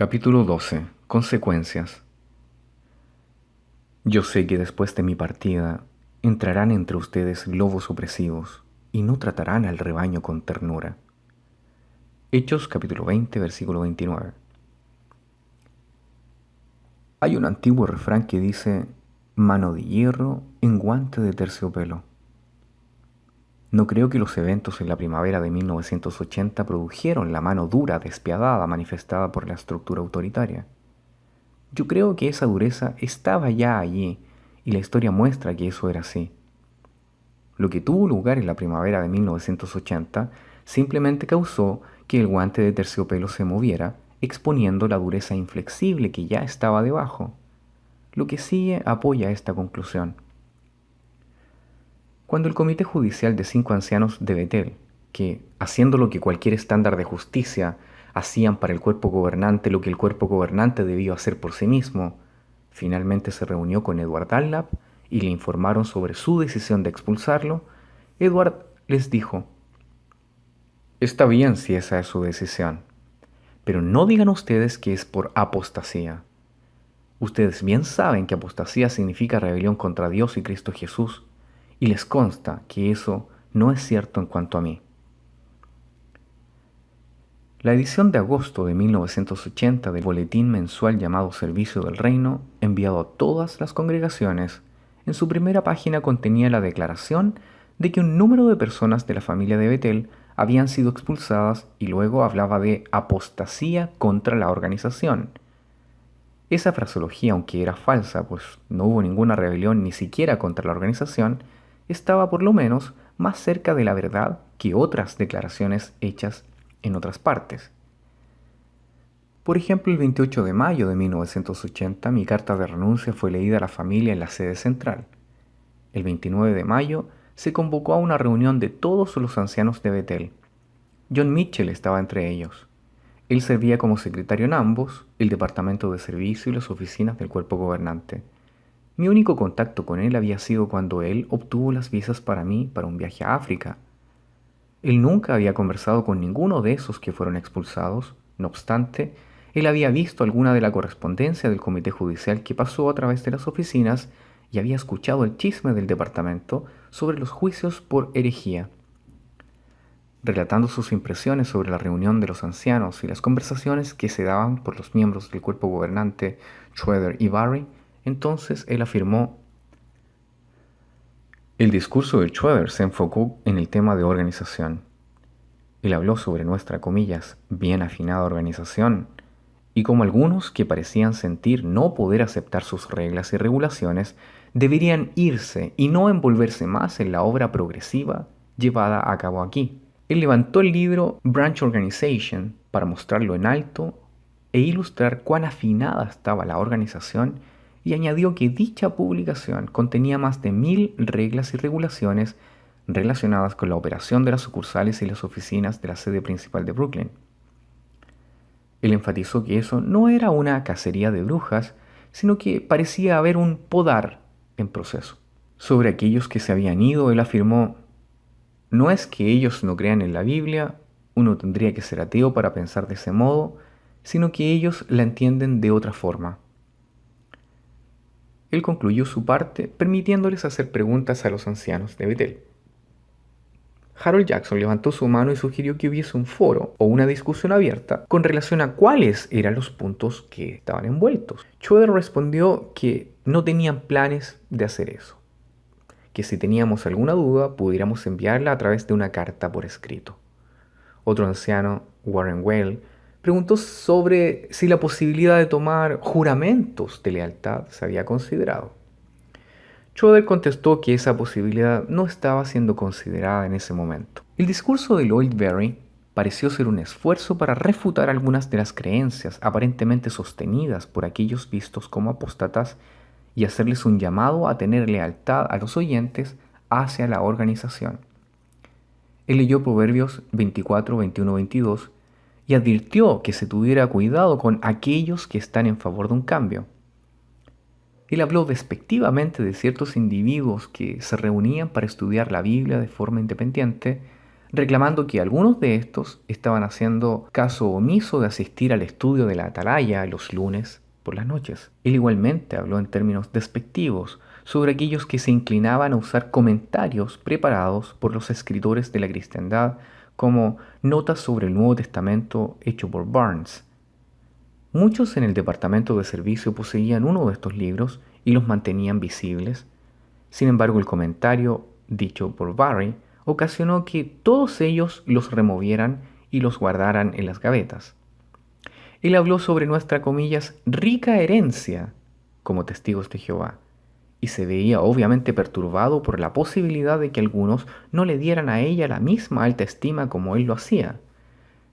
Capítulo 12. Consecuencias. Yo sé que después de mi partida entrarán entre ustedes lobos opresivos y no tratarán al rebaño con ternura. Hechos capítulo 20, versículo 29. Hay un antiguo refrán que dice: mano de hierro en guante de terciopelo. No creo que los eventos en la primavera de 1980 produjeron la mano dura, despiadada manifestada por la estructura autoritaria. Yo creo que esa dureza estaba ya allí, y la historia muestra que eso era así. Lo que tuvo lugar en la primavera de 1980 simplemente causó que el guante de terciopelo se moviera, exponiendo la dureza inflexible que ya estaba debajo. Lo que sigue apoya esta conclusión. Cuando el Comité Judicial de 5 ancianos de Betel, que, haciendo lo que cualquier estándar de justicia, hacían para el cuerpo gobernante lo que el cuerpo gobernante debió hacer por sí mismo, finalmente se reunió con Edward Dunlap y le informaron sobre su decisión de expulsarlo, Edward les dijo: está bien si esa es su decisión, pero no digan ustedes que es por apostasía. Ustedes bien saben que apostasía significa rebelión contra Dios y Cristo Jesús, y les consta que eso no es cierto en cuanto a mí. La edición de agosto de 1980 del boletín mensual llamado Servicio del Reino, enviado a todas las congregaciones, en su primera página contenía la declaración de que un número de personas de la familia de Betel habían sido expulsadas, y luego hablaba de apostasía contra la organización. Esa fraseología, aunque era falsa, pues no hubo ninguna rebelión ni siquiera contra la organización, estaba por lo menos más cerca de la verdad que otras declaraciones hechas en otras partes. Por ejemplo, el 28 de mayo de 1980 mi carta de renuncia fue leída a la familia en la sede central. El 29 de mayo se convocó a una reunión de todos los ancianos de Betel. John Mitchell estaba entre ellos. Él servía como secretario en ambos, el departamento de servicio y las oficinas del cuerpo gobernante. Mi único contacto con él había sido cuando él obtuvo las visas para mí para un viaje a África. Él nunca había conversado con ninguno de esos que fueron expulsados. No obstante, él había visto alguna de la correspondencia del comité judicial que pasó a través de las oficinas y había escuchado el chisme del departamento sobre los juicios por herejía. Relatando sus impresiones sobre la reunión de los ancianos y las conversaciones que se daban por los miembros del cuerpo gobernante, Schroeder y Barry, entonces él afirmó: el discurso de Schroeder se enfocó en el tema de organización. Él habló sobre nuestra, comillas, bien afinada organización, y como algunos que parecían sentir no poder aceptar sus reglas y regulaciones deberían irse y no envolverse más en la obra progresiva llevada a cabo aquí. Él levantó el libro Branch Organization para mostrarlo en alto e ilustrar cuán afinada estaba la organización, y añadió que dicha publicación contenía más de 1000 reglas y regulaciones relacionadas con la operación de las sucursales y las oficinas de la sede principal de Brooklyn. Él enfatizó que eso no era una cacería de brujas, sino que parecía haber un podar en proceso. Sobre aquellos que se habían ido, él afirmó: no es que ellos no crean en la Biblia, uno tendría que ser ateo para pensar de ese modo, sino que ellos la entienden de otra forma. Él concluyó su parte permitiéndoles hacer preguntas a los ancianos de Betel. Harold Jackson levantó su mano y sugirió que hubiese un foro o una discusión abierta con relación a cuáles eran los puntos que estaban envueltos. Schroeder respondió que no tenían planes de hacer eso, que si teníamos alguna duda pudiéramos enviarla a través de una carta por escrito. Otro anciano, Warren Weil, preguntó sobre si la posibilidad de tomar juramentos de lealtad se había considerado. Schroeder contestó que esa posibilidad no estaba siendo considerada en ese momento. El discurso de Lloyd Berry pareció ser un esfuerzo para refutar algunas de las creencias aparentemente sostenidas por aquellos vistos como apóstatas y hacerles un llamado a tener lealtad a los oyentes hacia la organización. Él leyó Proverbios 24, 21, 22 y advirtió que se tuviera cuidado con aquellos que están en favor de un cambio. Él habló despectivamente de ciertos individuos que se reunían para estudiar la Biblia de forma independiente, reclamando que algunos de estos estaban haciendo caso omiso de asistir al estudio de la atalaya los lunes por las noches. Él igualmente habló en términos despectivos sobre aquellos que se inclinaban a usar comentarios preparados por los escritores de la cristiandad como notas sobre el Nuevo Testamento hecho por Barnes. Muchos en el departamento de servicio poseían uno de estos libros y los mantenían visibles. Sin embargo, el comentario dicho por Barry ocasionó que todos ellos los removieran y los guardaran en las gavetas. Él habló sobre nuestra, comillas, rica herencia como testigos de Jehová, y se veía obviamente perturbado por la posibilidad de que algunos no le dieran a ella la misma alta estima como él lo hacía.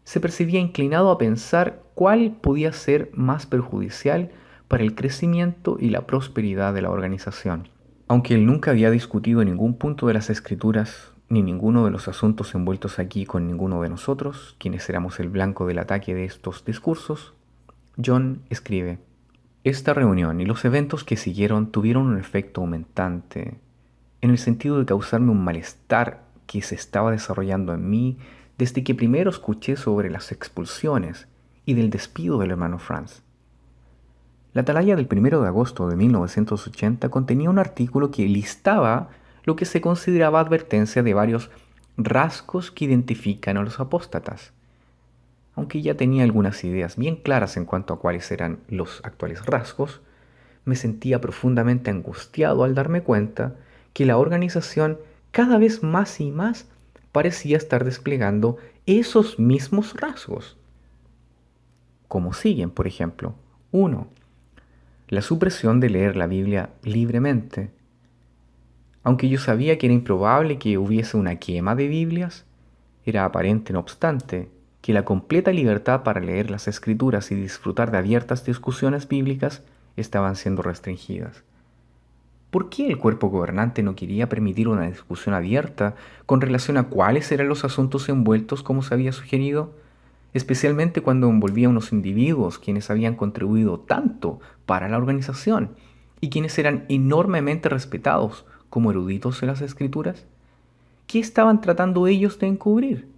Se percibía inclinado a pensar cuál podía ser más perjudicial para el crecimiento y la prosperidad de la organización. Aunque él nunca había discutido ningún punto de las Escrituras, ni ninguno de los asuntos envueltos aquí con ninguno de nosotros, quienes éramos el blanco del ataque de estos discursos, John escribe: esta reunión y los eventos que siguieron tuvieron un efecto aumentante, en el sentido de causarme un malestar que se estaba desarrollando en mí desde que primero escuché sobre las expulsiones y del despido del hermano Franz. La atalaya del 1 de agosto de 1980 contenía un artículo que listaba lo que se consideraba advertencia de varios rasgos que identifican a los apóstatas. Aunque ya tenía algunas ideas bien claras en cuanto a cuáles eran los actuales rasgos, me sentía profundamente angustiado al darme cuenta que la organización cada vez más y más parecía estar desplegando esos mismos rasgos. Como siguen, por ejemplo: 1. La supresión de leer la Biblia libremente. Aunque yo sabía que era improbable que hubiese una quema de Biblias, era aparente, no obstante, que la completa libertad para leer las Escrituras y disfrutar de abiertas discusiones bíblicas estaban siendo restringidas. ¿Por qué el cuerpo gobernante no quería permitir una discusión abierta con relación a cuáles eran los asuntos envueltos como se había sugerido? Especialmente cuando envolvía a unos individuos quienes habían contribuido tanto para la organización y quienes eran enormemente respetados como eruditos en las Escrituras. ¿Qué estaban tratando ellos de encubrir?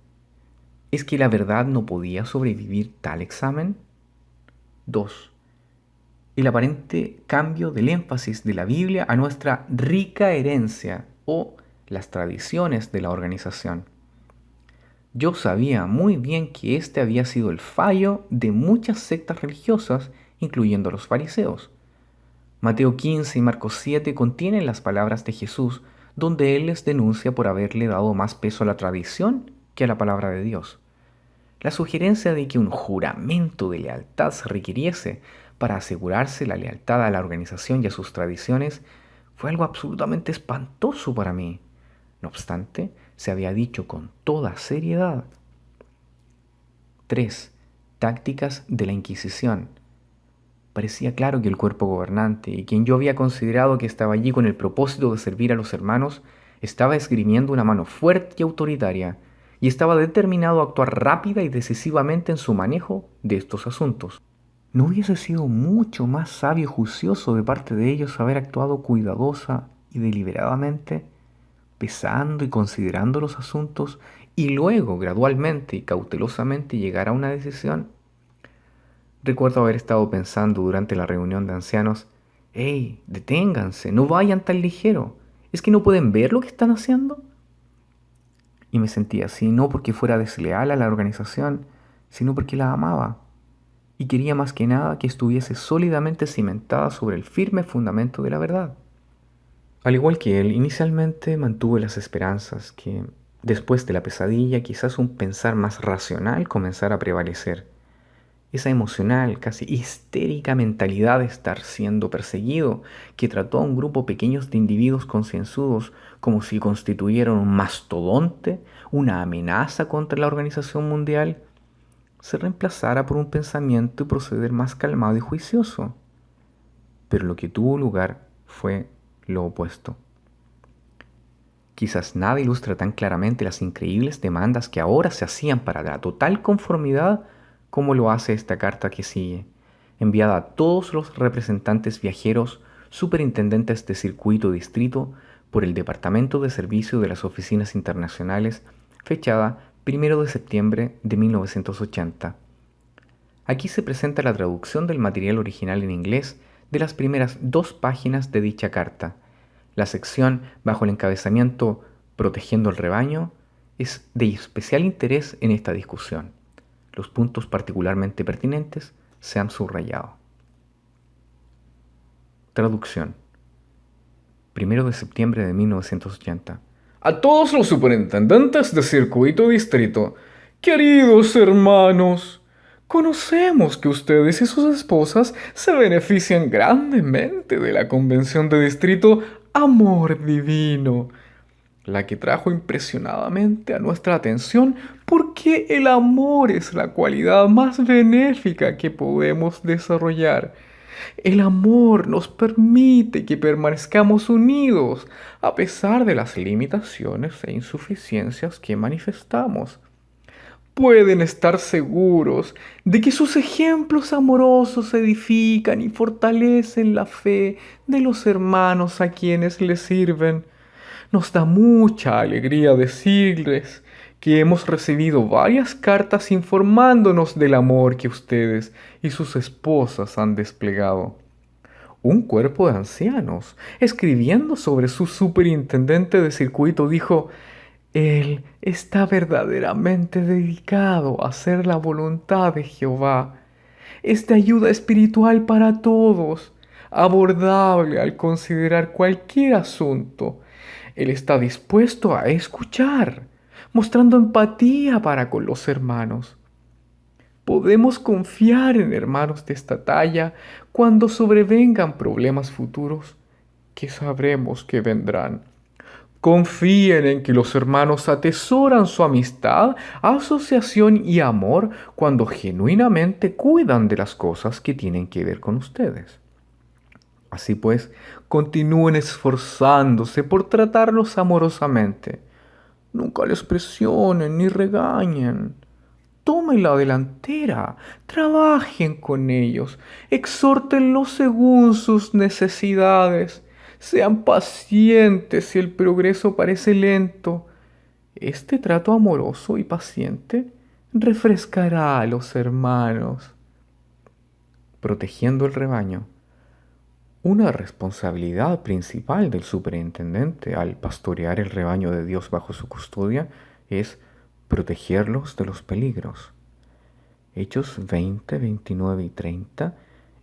¿Es que la verdad no podía sobrevivir tal examen? 2. El aparente cambio del énfasis de la Biblia a nuestra rica herencia o las tradiciones de la organización. Yo sabía muy bien que este había sido el fallo de muchas sectas religiosas, incluyendo a los fariseos. Mateo 15 y Marcos 7 contienen las palabras de Jesús, donde Él les denuncia por haberle dado más peso a la tradición que a la palabra de Dios. La sugerencia de que un juramento de lealtad se requiriese para asegurarse la lealtad a la organización y a sus tradiciones fue algo absolutamente espantoso para mí. No obstante, se había dicho con toda seriedad. 3. Tácticas de la Inquisición. Parecía claro que el cuerpo gobernante, y quien yo había considerado que estaba allí con el propósito de servir a los hermanos, estaba esgrimiendo una mano fuerte y autoritaria, y estaba determinado a actuar rápida y decisivamente en su manejo de estos asuntos. ¿No hubiese sido mucho más sabio y juicioso de parte de ellos haber actuado cuidadosa y deliberadamente, pesando y considerando los asuntos, y luego gradualmente y cautelosamente llegar a una decisión? Recuerdo haber estado pensando durante la reunión de ancianos: ¡Hey, deténganse! ¡No vayan tan ligero! ¿Es que no pueden ver lo que están haciendo? Y me sentía así, no porque fuera desleal a la organización, sino porque la amaba. Y quería más que nada que estuviese sólidamente cimentada sobre el firme fundamento de la verdad. Al igual que él, inicialmente mantuve las esperanzas que, después de la pesadilla, quizás un pensar más racional comenzara a prevalecer. Esa emocional, casi histérica mentalidad de estar siendo perseguido, que trató a un grupo pequeño de individuos concienzudos como si constituyeran un mastodonte, una amenaza contra la organización mundial, se reemplazara por un pensamiento y proceder más calmado y juicioso. Pero lo que tuvo lugar fue lo opuesto. Quizás nada ilustra tan claramente las increíbles demandas que ahora se hacían para la total conformidad como lo hace esta carta que sigue, enviada a todos los representantes viajeros, superintendentes de circuito distrito por el Departamento de Servicio de las Oficinas Internacionales fechada 1 de septiembre de 1980. Aquí se presenta la traducción del material original en inglés de las primeras 2 páginas de dicha carta. La sección bajo el encabezamiento Protegiendo el rebaño es de especial interés en esta discusión. Los puntos particularmente pertinentes se han subrayado. Traducción. 1 de septiembre de 1980. A todos los superintendentes de circuito distrito, queridos hermanos, conocemos que ustedes y sus esposas se benefician grandemente de la convención de distrito Amor Divino, la que trajo impresionadamente a nuestra atención porque el amor es la cualidad más benéfica que podemos desarrollar. El amor nos permite que permanezcamos unidos a pesar de las limitaciones e insuficiencias que manifestamos. Pueden estar seguros de que sus ejemplos amorosos edifican y fortalecen la fe de los hermanos a quienes les sirven. Nos da mucha alegría decirles que hemos recibido varias cartas informándonos del amor que ustedes y sus esposas han desplegado. Un cuerpo de ancianos, escribiendo sobre su superintendente de circuito, dijo: «Él está verdaderamente dedicado a hacer la voluntad de Jehová. Es de ayuda espiritual para todos, abordable al considerar cualquier asunto. Él está dispuesto a escuchar, mostrando empatía para con los hermanos. Podemos confiar en hermanos de esta talla cuando sobrevengan problemas futuros, que sabremos que vendrán. Confíen en que los hermanos atesoran su amistad, asociación y amor cuando genuinamente cuidan de las cosas que tienen que ver con ustedes. Así pues, continúen esforzándose por tratarlos amorosamente. Nunca les presionen ni regañen. Tomen la delantera, trabajen con ellos, exhórtenlos según sus necesidades. Sean pacientes si el progreso parece lento. Este trato amoroso y paciente refrescará a los hermanos». Protegiendo el rebaño. Una responsabilidad principal del superintendente al pastorear el rebaño de Dios bajo su custodia es protegerlos de los peligros. Hechos 20, 29 y 30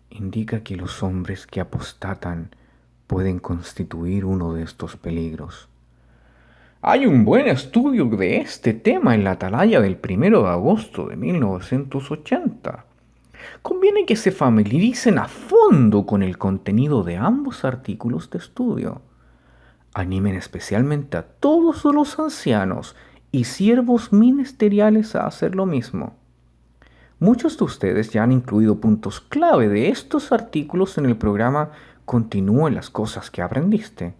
indica que los hombres que apostatan pueden constituir uno de estos peligros. Hay un buen estudio de este tema en la Atalaya del 1 de agosto de 1980. Conviene que se familiaricen a fondo con el contenido de ambos artículos de estudio. Animen especialmente a todos los ancianos y siervos ministeriales a hacer lo mismo. Muchos de ustedes ya han incluido puntos clave de estos artículos en el programa Continúen las cosas que aprendiste.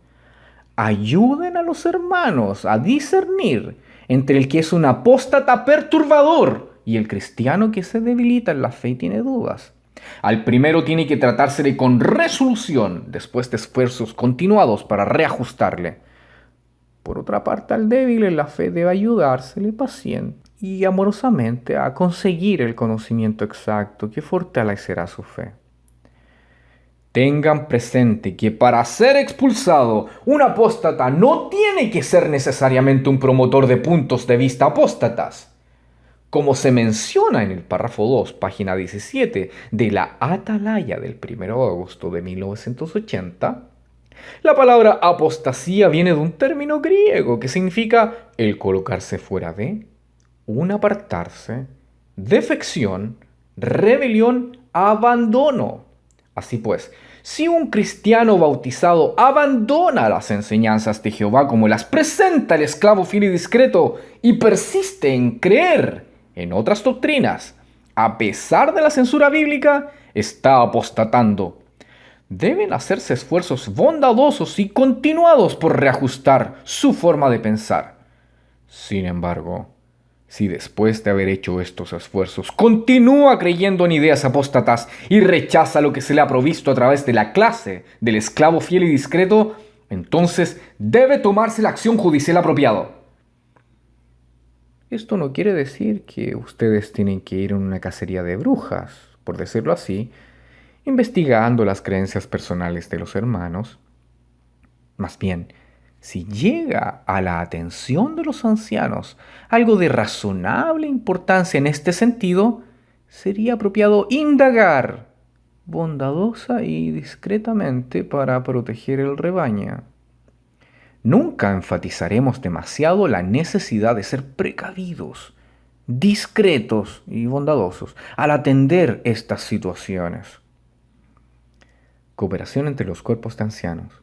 Ayuden a los hermanos a discernir entre el que es un apóstata perturbador y el cristiano que se debilita en la fe y tiene dudas. Al primero tiene que tratársele con resolución después de esfuerzos continuados para reajustarle. Por otra parte, al débil en la fe debe ayudársele paciente y amorosamente a conseguir el conocimiento exacto que fortalecerá su fe. Tengan presente que para ser expulsado, un apóstata no tiene que ser necesariamente un promotor de puntos de vista apóstatas. Como se menciona en el párrafo 2, página 17 de la Atalaya del 1 de agosto de 1980, la palabra apostasía viene de un término griego que significa el colocarse fuera de, un apartarse, defección, rebelión, abandono. Así pues, si un cristiano bautizado abandona las enseñanzas de Jehová como las presenta el esclavo fiel y discreto y persiste en creer en otras doctrinas, a pesar de la censura bíblica, está apostatando. Deben hacerse esfuerzos bondadosos y continuados por reajustar su forma de pensar. Sin embargo, si después de haber hecho estos esfuerzos continúa creyendo en ideas apóstatas y rechaza lo que se le ha provisto a través de la clase del esclavo fiel y discreto, entonces debe tomarse la acción judicial apropiada. Esto no quiere decir que ustedes tienen que ir a una cacería de brujas, por decirlo así, investigando las creencias personales de los hermanos. Más bien, si llega a la atención de los ancianos algo de razonable importancia en este sentido, sería apropiado indagar bondadosa y discretamente para proteger el rebaño. Nunca enfatizaremos demasiado la necesidad de ser precavidos, discretos y bondadosos al atender estas situaciones. Cooperación entre los cuerpos de ancianos.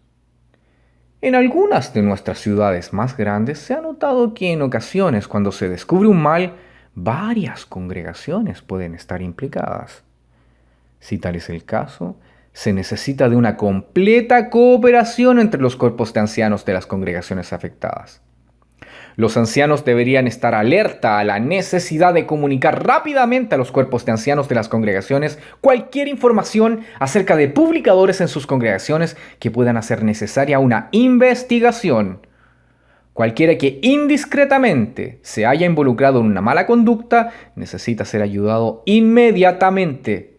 En algunas de nuestras ciudades más grandes se ha notado que en ocasiones cuando se descubre un mal, varias congregaciones pueden estar implicadas. Si tal es el caso, se necesita de una completa cooperación entre los cuerpos de ancianos de las congregaciones afectadas. Los ancianos deberían estar alerta a la necesidad de comunicar rápidamente a los cuerpos de ancianos de las congregaciones cualquier información acerca de publicadores en sus congregaciones que puedan hacer necesaria una investigación. Cualquiera que indiscretamente se haya involucrado en una mala conducta necesita ser ayudado inmediatamente.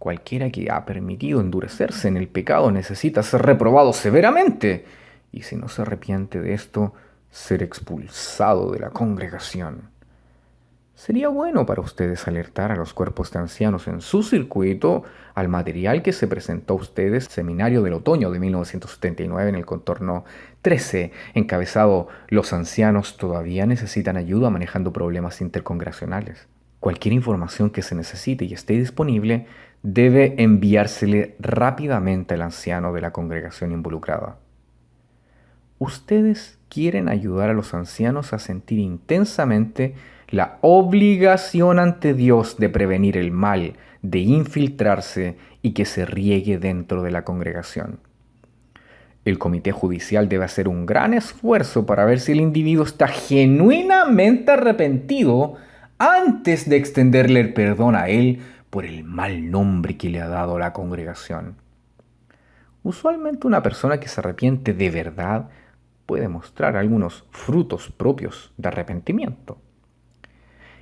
Cualquiera que ha permitido endurecerse en el pecado necesita ser reprobado severamente, y si no se arrepiente de esto, ser expulsado de la congregación. Sería bueno para ustedes alertar a los cuerpos de ancianos en su circuito al material que se presentó a ustedes seminario del otoño de 1979 en el contorno 13, encabezado «Los ancianos todavía necesitan ayuda manejando problemas intercongregacionales». Cualquier información que se necesite y esté disponible debe enviársele rápidamente al anciano de la congregación involucrada. Ustedes quieren ayudar a los ancianos a sentir intensamente la obligación ante Dios de prevenir el mal, de infiltrarse y que se riegue dentro de la congregación. El comité judicial debe hacer un gran esfuerzo para ver si el individuo está genuinamente arrepentido antes de extenderle el perdón a él por el mal nombre que le ha dado a la congregación. Usualmente una persona que se arrepiente de verdad puede mostrar algunos frutos propios de arrepentimiento.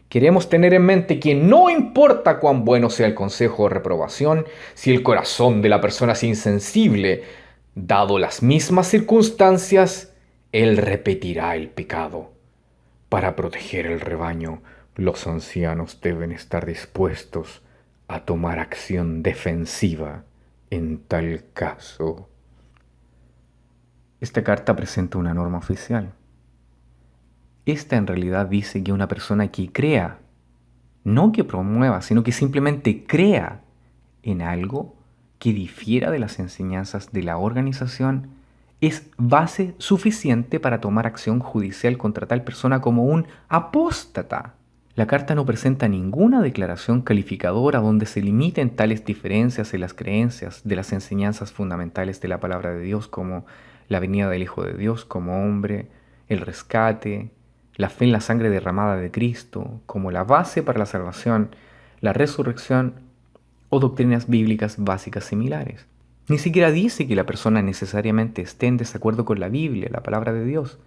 Queremos tener en mente que no importa cuán bueno sea el consejo o reprobación, si el corazón de la persona es insensible, dado las mismas circunstancias, él repetirá el pecado. Para proteger el rebaño, los ancianos deben estar dispuestos a tomar acción defensiva en tal caso. Esta carta presenta una norma oficial. Esta en realidad dice que una persona que crea, no que promueva, sino que simplemente crea en algo que difiera de las enseñanzas de la organización, es base suficiente para tomar acción judicial contra tal persona como un apóstata. La carta no presenta ninguna declaración calificadora donde se limiten tales diferencias en las creencias de las enseñanzas fundamentales de la palabra de Dios, como la venida del Hijo de Dios como hombre, el rescate, la fe en la sangre derramada de Cristo como la base para la salvación, la resurrección o doctrinas bíblicas básicas similares. Ni siquiera dice que la persona necesariamente esté en desacuerdo con la Biblia, la palabra de Dios.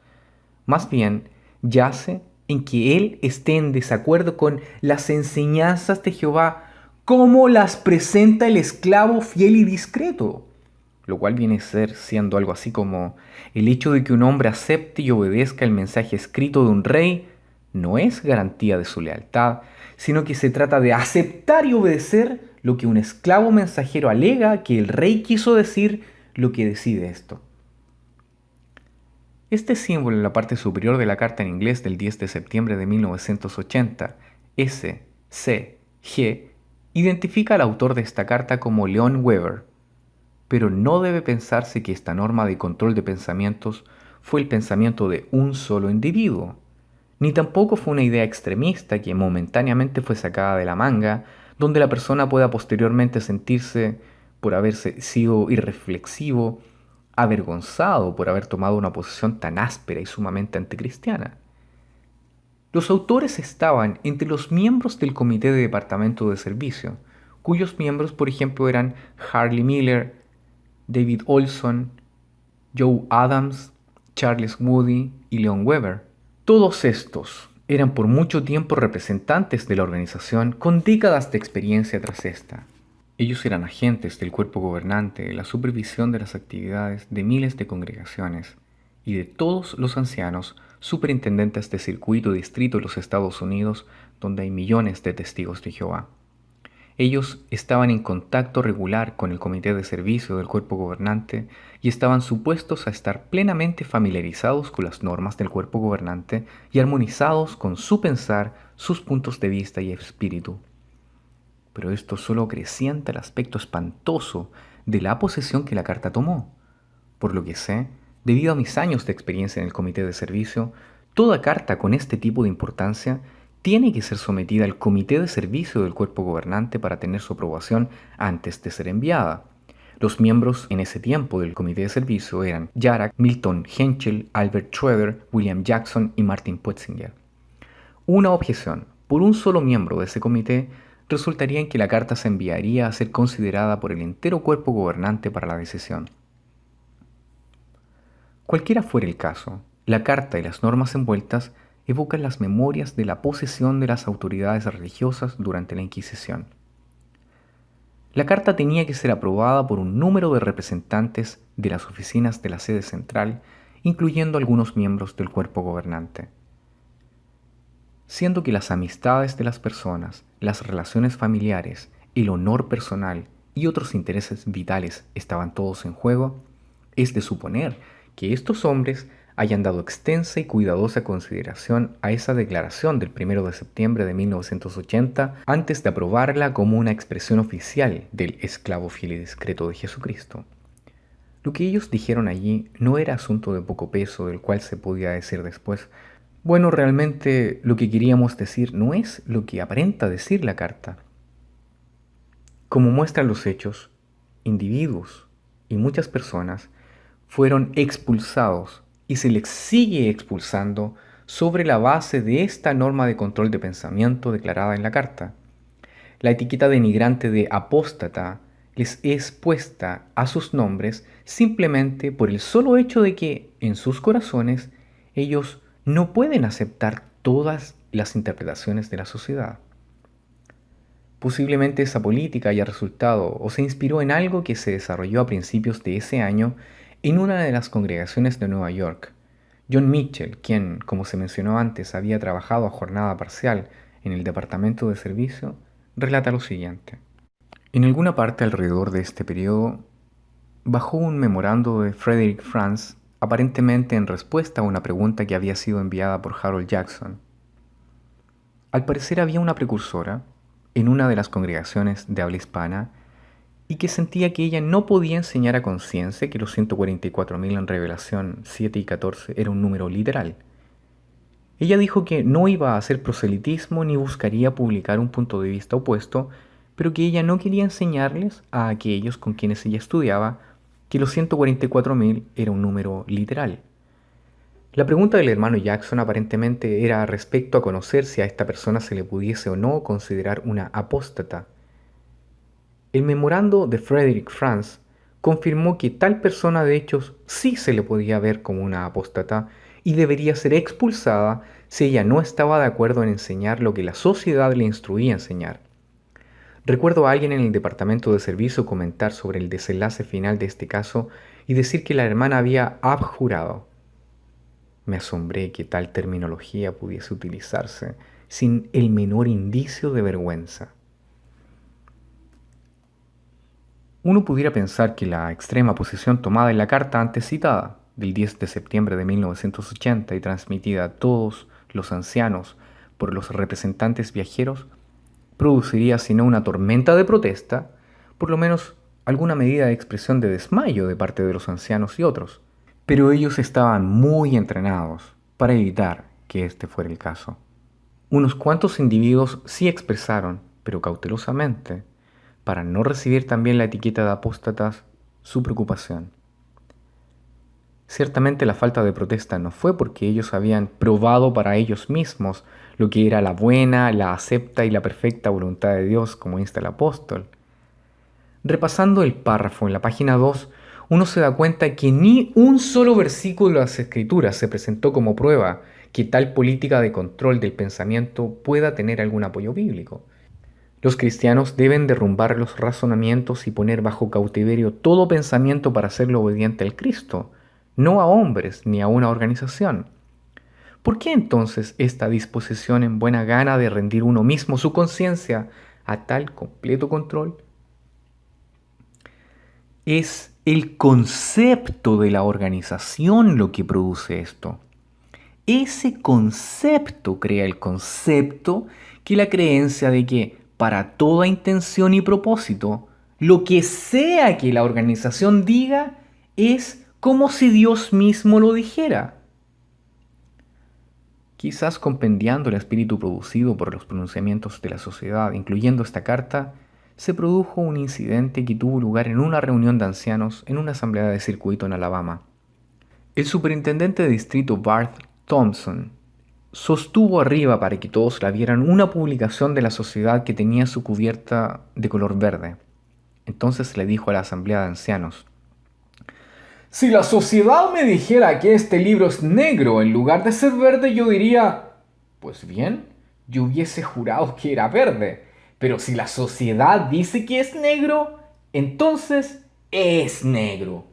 Más bien, yace en que él esté en desacuerdo con las enseñanzas de Jehová como las presenta el esclavo fiel y discreto. Lo cual viene a ser siendo algo así como el hecho de que un hombre acepte y obedezca el mensaje escrito de un rey no es garantía de su lealtad, sino que se trata de aceptar y obedecer lo que un esclavo mensajero alega que el rey quiso decir, lo que decide esto. Este símbolo en la parte superior de la carta en inglés del 10 de septiembre de 1980, S, C, G, identifica al autor de esta carta como Leon Weber. Pero no debe pensarse que esta norma de control de pensamientos fue el pensamiento de un solo individuo, ni tampoco fue una idea extremista que momentáneamente fue sacada de la manga, donde la persona pueda posteriormente sentirse, por haberse sido irreflexivo, avergonzado por haber tomado una posición tan áspera y sumamente anticristiana. Los autores estaban entre los miembros del Comité de Departamento de Servicio, cuyos miembros, por ejemplo, eran Harley Miller, David Olson, Joe Adams, Charles Moody y Leon Weber. Todos estos Eran por mucho tiempo representantes de la organización con décadas de experiencia tras esta. Ellos eran agentes del cuerpo gobernante de la supervisión de las actividades de miles de congregaciones y de todos los ancianos superintendentes de circuito y distrito de los Estados Unidos, donde hay millones de testigos de Jehová. Ellos estaban en contacto regular con el comité de servicio del cuerpo gobernante y estaban supuestos a estar plenamente familiarizados con las normas del cuerpo gobernante y armonizados con su pensar, sus puntos de vista y espíritu. Pero esto solo acrecienta el aspecto espantoso de la posesión que la carta tomó. Por lo que sé, debido a mis años de experiencia en el comité de servicio, toda carta con este tipo de importancia tiene que ser sometida al comité de servicio del cuerpo gobernante para tener su aprobación antes de ser enviada. Los miembros en ese tiempo del comité de servicio eran Jarak, Milton Henschel, Albert Schroeder, William Jackson y Martin Putzinger. Una objeción por un solo miembro de ese comité resultaría en que la carta se enviaría a ser considerada por el entero cuerpo gobernante para la decisión. Cualquiera fuera el caso, la carta y las normas envueltas evocan las memorias de la posesión de las autoridades religiosas durante la Inquisición. La carta tenía que ser aprobada por un número de representantes de las oficinas de la sede central, incluyendo algunos miembros del cuerpo gobernante. Siendo que las amistades de las personas, las relaciones familiares, el honor personal y otros intereses vitales estaban todos en juego, es de suponer que estos hombres hayan dado extensa y cuidadosa consideración a esa declaración del 1 de septiembre de 1980 antes de aprobarla como una expresión oficial del esclavo fiel y discreto de Jesucristo. Lo que ellos dijeron allí no era asunto de poco peso del cual se podía decir después: bueno, realmente lo que queríamos decir no es lo que aparenta decir la carta. Como muestran los hechos, individuos y muchas personas fueron expulsados y se les sigue expulsando sobre la base de esta norma de control de pensamiento declarada en la carta. La etiqueta denigrante de apóstata les es puesta a sus nombres simplemente por el solo hecho de que en sus corazones ellos no pueden aceptar todas las interpretaciones de la sociedad. Posiblemente esa política haya resultado o se inspiró en algo que se desarrolló a principios de ese año en una de las congregaciones de Nueva York. John Mitchell, quien, como se mencionó antes, había trabajado a jornada parcial en el departamento de servicio, relata lo siguiente. En alguna parte alrededor de este periodo, bajó un memorando de Frederick Franz, aparentemente en respuesta a una pregunta que había sido enviada por Harold Jackson. Al parecer había una precursora en una de las congregaciones de habla hispana y que sentía que ella no podía enseñar a conciencia que los 144.000 en Revelación 7 y 14 era un número literal. Ella dijo que no iba a hacer proselitismo ni buscaría publicar un punto de vista opuesto, pero que ella no quería enseñarles a aquellos con quienes ella estudiaba que los 144.000 era un número literal. La pregunta del hermano Jackson aparentemente era respecto a conocer si a esta persona se le pudiese o no considerar una apóstata. El memorando de Frederick Franz confirmó que tal persona de hecho sí se le podía ver como una apóstata y debería ser expulsada si ella no estaba de acuerdo en enseñar lo que la sociedad le instruía a enseñar. Recuerdo a alguien en el departamento de servicio comentar sobre el desenlace final de este caso y decir que la hermana había abjurado. Me asombré que tal terminología pudiese utilizarse sin el menor indicio de vergüenza. Uno pudiera pensar que la extrema posición tomada en la carta antes citada, del 10 de septiembre de 1980 y transmitida a todos los ancianos por los representantes viajeros, produciría, si no una tormenta de protesta, por lo menos alguna medida de expresión de desmayo de parte de los ancianos y otros. Pero ellos estaban muy entrenados para evitar que este fuera el caso. Unos cuantos individuos sí expresaron, pero cautelosamente, para no recibir también la etiqueta de apóstatas, su preocupación. Ciertamente la falta de protesta no fue porque ellos habían probado para ellos mismos lo que era la buena, la acepta y la perfecta voluntad de Dios, como insta el apóstol. Repasando el párrafo en la página 2, uno se da cuenta que ni un solo versículo de las Escrituras se presentó como prueba que tal política de control del pensamiento pueda tener algún apoyo bíblico. Los cristianos deben derrumbar los razonamientos y poner bajo cautiverio todo pensamiento para hacerlo obediente al Cristo, no a hombres ni a una organización. ¿Por qué entonces esta disposición en buena gana de rendir uno mismo su conciencia a tal completo control? Es el concepto de la organización lo que produce esto. Ese concepto crea el concepto que la creencia de que para toda intención y propósito, lo que sea que la organización diga es como si Dios mismo lo dijera. Quizás compendiando el espíritu producido por los pronunciamientos de la sociedad, incluyendo esta carta, se produjo un incidente que tuvo lugar en una reunión de ancianos en una asamblea de circuito en Alabama. El superintendente de distrito Bart Thompson sostuvo arriba para que todos la vieran una publicación de la sociedad que tenía su cubierta de color verde. Entonces le dijo a la asamblea de ancianos: Si la sociedad me dijera que este libro es negro en lugar de ser verde, yo diría, pues bien, yo hubiese jurado que era verde. Pero si la sociedad dice que es negro, entonces es negro.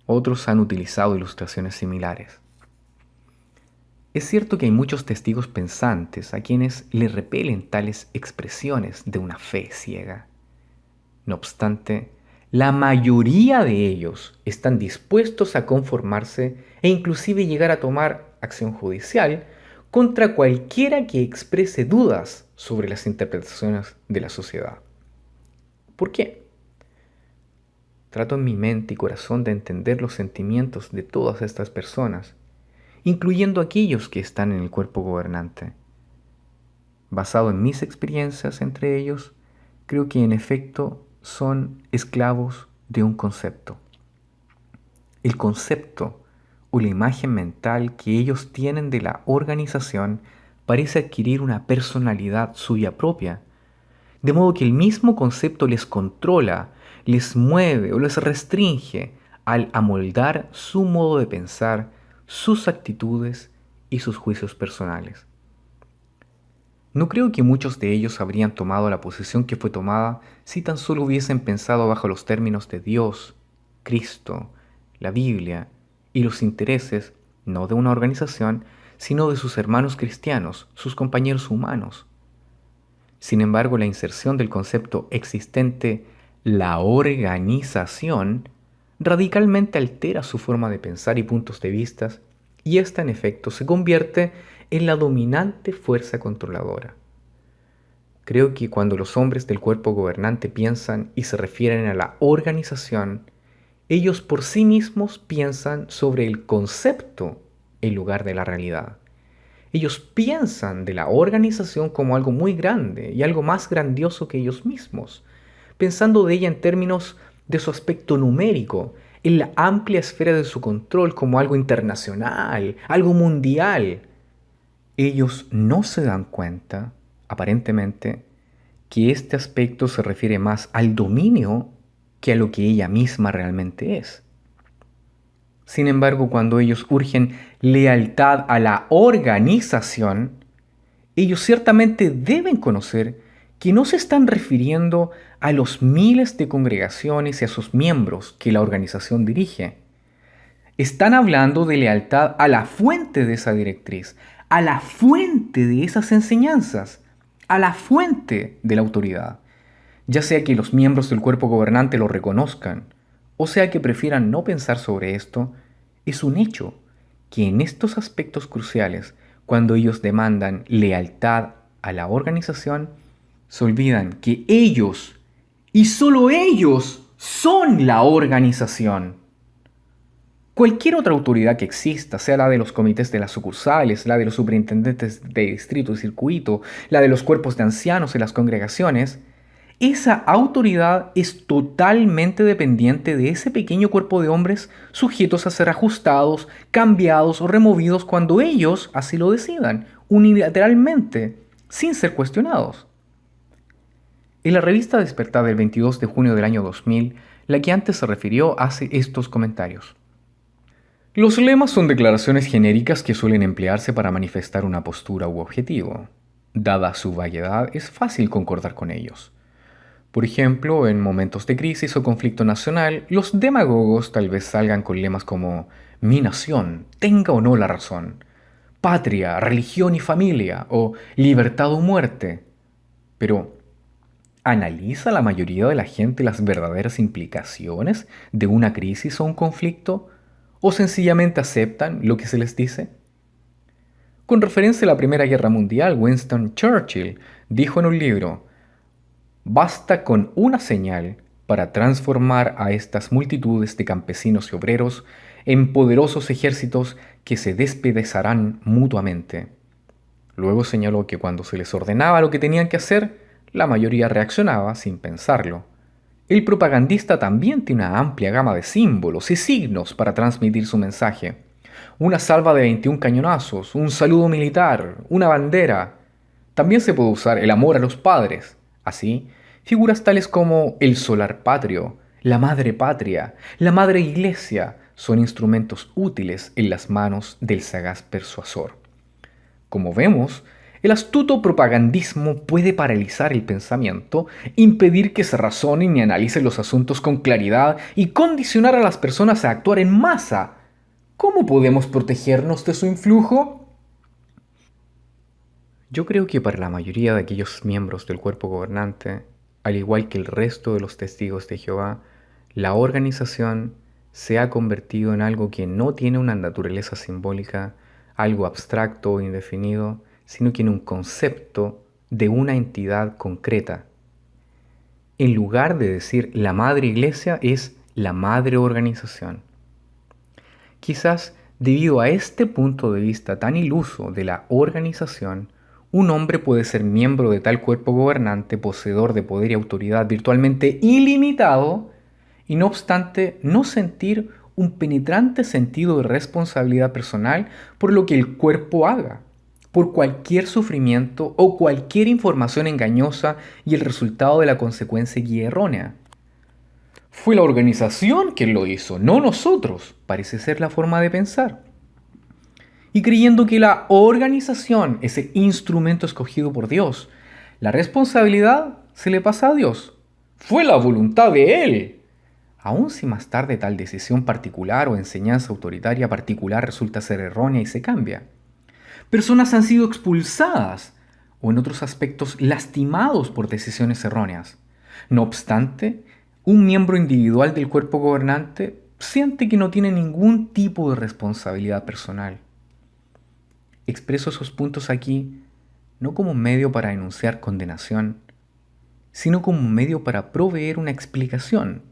Otros han utilizado ilustraciones similares. Es cierto que hay muchos testigos pensantes a quienes le repelen tales expresiones de una fe ciega. No obstante, la mayoría de ellos están dispuestos a conformarse e inclusive llegar a tomar acción judicial contra cualquiera que exprese dudas sobre las interpretaciones de la sociedad. ¿Por qué? Trato en mi mente y corazón de entender los sentimientos de todas estas personas, incluyendo aquellos que están en el cuerpo gobernante. Basado en mis experiencias entre ellos, creo que en efecto son esclavos de un concepto. El concepto o la imagen mental que ellos tienen de la organización parece adquirir una personalidad suya propia, de modo que el mismo concepto les controla, les mueve o les restringe al amoldar su modo de pensar, sus actitudes y sus juicios personales. No creo que muchos de ellos habrían tomado la posición que fue tomada si tan solo hubiesen pensado bajo los términos de Dios, Cristo, la Biblia y los intereses, no de una organización, sino de sus hermanos cristianos, sus compañeros humanos. Sin embargo, la inserción del concepto existente, la organización, radicalmente altera su forma de pensar y puntos de vista, y ésta en efecto se convierte en la dominante fuerza controladora. Creo que cuando los hombres del cuerpo gobernante piensan y se refieren a la organización, ellos por sí mismos piensan sobre el concepto en lugar de la realidad. Ellos piensan de la organización como algo muy grande y algo más grandioso que ellos mismos, pensando de ella en términos de su aspecto numérico, en la amplia esfera de su control como algo internacional, algo mundial. Ellos no se dan cuenta, aparentemente, que este aspecto se refiere más al dominio que a lo que ella misma realmente es. Sin embargo, cuando ellos urgen lealtad a la organización, ellos ciertamente deben conocer que no se están refiriendo a los miles de congregaciones y a sus miembros que la organización dirige. Están hablando de lealtad a la fuente de esa directriz, a la fuente de esas enseñanzas, a la fuente de la autoridad, ya sea que los miembros del cuerpo gobernante lo reconozcan, o sea que prefieran no pensar sobre esto. Es un hecho que en estos aspectos cruciales, cuando ellos demandan lealtad a la organización, se olvidan que ellos, y solo ellos, son la organización. Cualquier otra autoridad que exista, sea la de los comités de las sucursales, la de los superintendentes de distrito y circuito, la de los cuerpos de ancianos en las congregaciones, esa autoridad es totalmente dependiente de ese pequeño cuerpo de hombres sujetos a ser ajustados, cambiados o removidos cuando ellos así lo decidan, unilateralmente, sin ser cuestionados. En la revista Despertar del 22 de junio del año 2000, la que antes se refirió hace estos comentarios. Los lemas son declaraciones genéricas que suelen emplearse para manifestar una postura u objetivo. Dada su vaguedad, es fácil concordar con ellos. Por ejemplo, en momentos de crisis o conflicto nacional, los demagogos tal vez salgan con lemas como mi nación, tenga o no la razón, patria, religión y familia, o libertad o muerte. Pero, ¿analiza la mayoría de la gente las verdaderas implicaciones de una crisis o un conflicto? ¿O sencillamente aceptan lo que se les dice? Con referencia a la Primera Guerra Mundial, Winston Churchill dijo en un libro: basta con una señal para transformar a estas multitudes de campesinos y obreros en poderosos ejércitos que se despedazarán mutuamente. Luego señaló que cuando se les ordenaba lo que tenían que hacer, la mayoría reaccionaba sin pensarlo. El propagandista también tiene una amplia gama de símbolos y signos para transmitir su mensaje. Una salva de 21 cañonazos, un saludo militar, una bandera. También se puede usar el amor a los padres. Así, figuras tales como el solar patrio, la madre patria, la madre iglesia son instrumentos útiles en las manos del sagaz persuasor. Como vemos, el astuto propagandismo puede paralizar el pensamiento, impedir que se razonen y analicen los asuntos con claridad y condicionar a las personas a actuar en masa. ¿Cómo podemos protegernos de su influjo? Yo creo que para la mayoría de aquellos miembros del cuerpo gobernante, al igual que el resto de los testigos de Jehová, la organización se ha convertido en algo que no tiene una naturaleza simbólica, algo abstracto o indefinido, sino que en un concepto de una entidad concreta. En lugar de decir la madre iglesia, es la madre organización. Quizás debido a este punto de vista tan iluso de la organización, un hombre puede ser miembro de tal cuerpo gobernante, poseedor de poder y autoridad virtualmente ilimitado, y no obstante no sentir un penetrante sentido de responsabilidad personal por lo que el cuerpo haga, por cualquier sufrimiento o cualquier información engañosa y el resultado de la consecuencia guía errónea. Fue la organización quien lo hizo, no nosotros, parece ser la forma de pensar. Y creyendo que la organización es el instrumento escogido por Dios, la responsabilidad se le pasa a Dios. Fue la voluntad de Él. Aun si más tarde tal decisión particular o enseñanza autoritaria particular resulta ser errónea y se cambia. Personas han sido expulsadas o en otros aspectos lastimados por decisiones erróneas. No obstante, un miembro individual del cuerpo gobernante siente que no tiene ningún tipo de responsabilidad personal. Expreso esos puntos aquí no como un medio para enunciar condenación, sino como un medio para proveer una explicación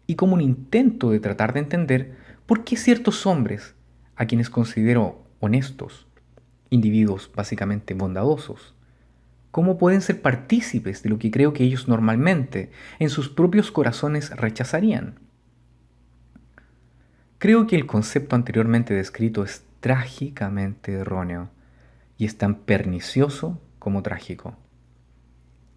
y como un intento de tratar de entender por qué ciertos hombres, a quienes considero honestos, individuos básicamente bondadosos, cómo pueden ser partícipes de lo que creo que ellos normalmente en sus propios corazones rechazarían. Creo que el concepto anteriormente descrito es trágicamente erróneo y es tan pernicioso como trágico.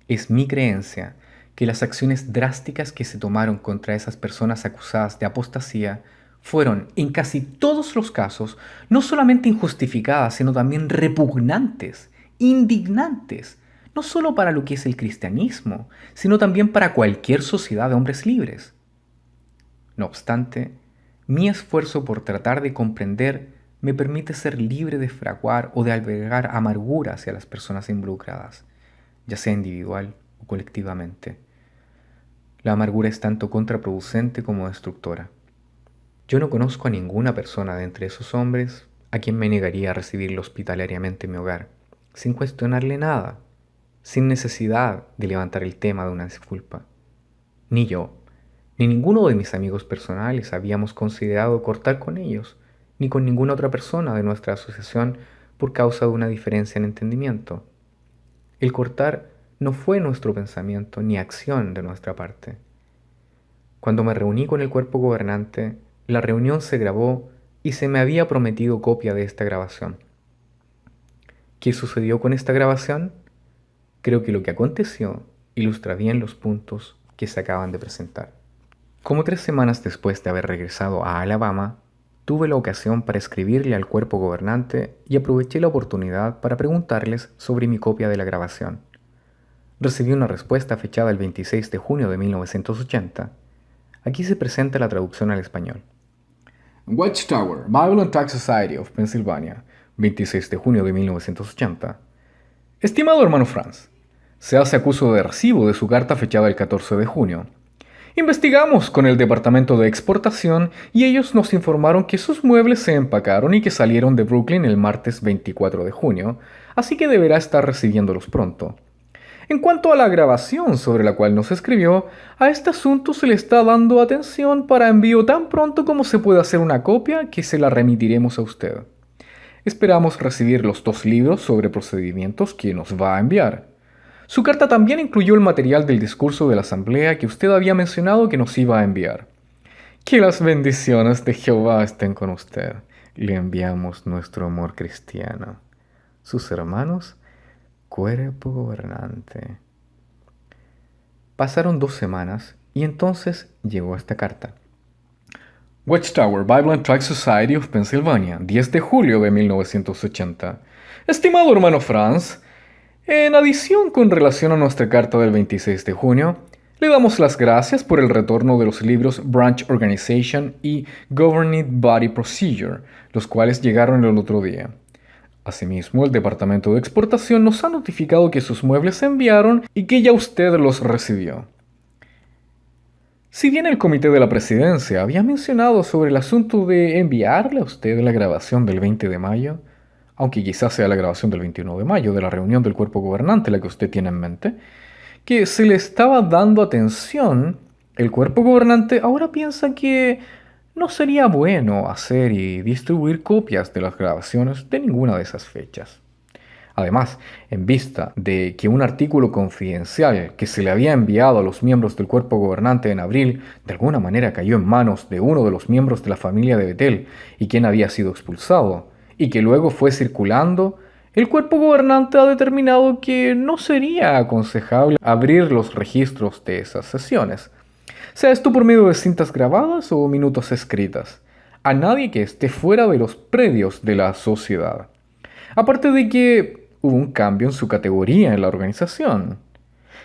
Es mi creencia que las acciones drásticas que se tomaron contra esas personas acusadas de apostasía fueron, en casi todos los casos, no solamente injustificadas, sino también repugnantes, indignantes, no solo para lo que es el cristianismo, sino también para cualquier sociedad de hombres libres. No obstante, mi esfuerzo por tratar de comprender me permite ser libre de fraguar o de albergar amargura hacia las personas involucradas, ya sea individual o colectivamente. La amargura es tanto contraproducente como destructora. Yo no conozco a ninguna persona de entre esos hombres a quien me negaría a recibirlo hospitalariamente en mi hogar, sin cuestionarle nada, sin necesidad de levantar el tema de una disculpa. Ni yo, ni ninguno de mis amigos personales habíamos considerado cortar con ellos, ni con ninguna otra persona de nuestra asociación por causa de una diferencia en entendimiento. El cortar no fue nuestro pensamiento ni acción de nuestra parte. Cuando me reuní con el cuerpo gobernante, la reunión se grabó y se me había prometido copia de esta grabación. ¿Qué sucedió con esta grabación? Creo que lo que aconteció ilustra bien los puntos que se acaban de presentar. Como 3 semanas después de haber regresado a Alabama, Tuve la ocasión para escribirle al cuerpo gobernante y aproveché la oportunidad para preguntarles sobre mi copia de la grabación. Recibí una respuesta fechada el 26 de junio de 1980. Aquí se presenta la traducción al español. Watchtower, Bible and Tract Society of Pennsylvania, 26 de junio de 1980. Estimado hermano Franz, se hace acuso de recibo de su carta fechada el 14 de junio. Investigamos con el departamento de exportación y ellos nos informaron que sus muebles se empacaron y que salieron de Brooklyn el martes 24 de junio, así que deberá estar recibiéndolos pronto. En cuanto a la grabación sobre la cual nos escribió, a este asunto se le está dando atención para envío tan pronto como se pueda hacer una copia que se la remitiremos a usted. Esperamos recibir los 2 libros sobre procedimientos que nos va a enviar. Su carta también incluyó el material del discurso de la asamblea que usted había mencionado que nos iba a enviar. Que las bendiciones de Jehová estén con usted. Le enviamos nuestro amor cristiano. Sus hermanos, cuerpo gobernante. Pasaron 2 semanas y entonces llegó esta carta. Watchtower, Bible and Tract Society of Pennsylvania, 10 de julio de 1980. Estimado hermano Franz, en adición con relación a nuestra carta del 26 de junio, le damos las gracias por el retorno de los libros Branch Organization y Governing Body Procedure, los cuales llegaron el otro día. Asimismo, el Departamento de Exportación nos ha notificado que sus muebles se enviaron y que ya usted los recibió. Si bien el Comité de la Presidencia había mencionado sobre el asunto de enviarle a usted la grabación del 20 de mayo, aunque quizás sea la grabación del 21 de mayo de la reunión del cuerpo gobernante la que usted tiene en mente, que se le estaba dando atención, el cuerpo gobernante ahora piensa que no sería bueno hacer y distribuir copias de las grabaciones de ninguna de esas fechas. Además, en vista de que un artículo confidencial que se le había enviado a los miembros del cuerpo gobernante en abril de alguna manera cayó en manos de uno de los miembros de la familia de Bethel y quien había sido expulsado, y que luego fue circulando, el cuerpo gobernante ha determinado que no sería aconsejable abrir los registros de esas sesiones, sea esto por medio de cintas grabadas o minutos escritas, a nadie que esté fuera de los predios de la sociedad. Aparte de que hubo un cambio en su categoría en la organización.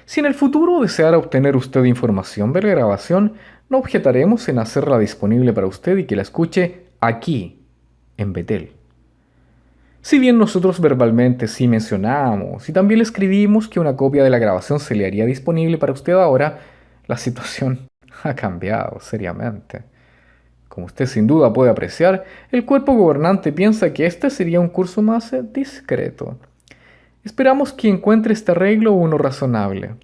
Si en el futuro deseara obtener usted información de la grabación, no objetaremos en hacerla disponible para usted y que la escuche aquí, en Bethel. Si bien nosotros verbalmente sí mencionamos y también le escribimos que una copia de la grabación se le haría disponible para usted ahora, la situación ha cambiado seriamente. Como usted sin duda puede apreciar, el cuerpo gobernante piensa que este sería un curso más discreto. Esperamos que encuentre este arreglo uno razonable.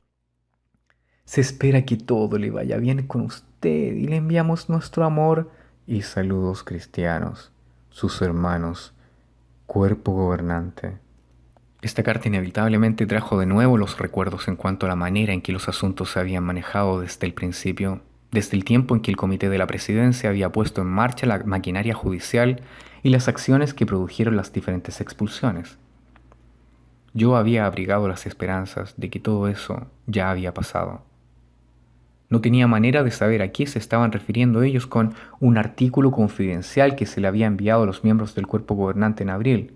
Se espera que todo le vaya bien con usted y le enviamos nuestro amor y saludos cristianos, sus hermanos, cuerpo gobernante. Esta carta inevitablemente trajo de nuevo los recuerdos en cuanto a la manera en que los asuntos se habían manejado desde el principio, desde el tiempo en que el Comité de la Presidencia había puesto en marcha la maquinaria judicial y las acciones que produjeron las diferentes expulsiones. Yo había abrigado las esperanzas de que todo eso ya había pasado. No tenía manera de saber a qué se estaban refiriendo ellos con un artículo confidencial que se le había enviado a los miembros del cuerpo gobernante en abril.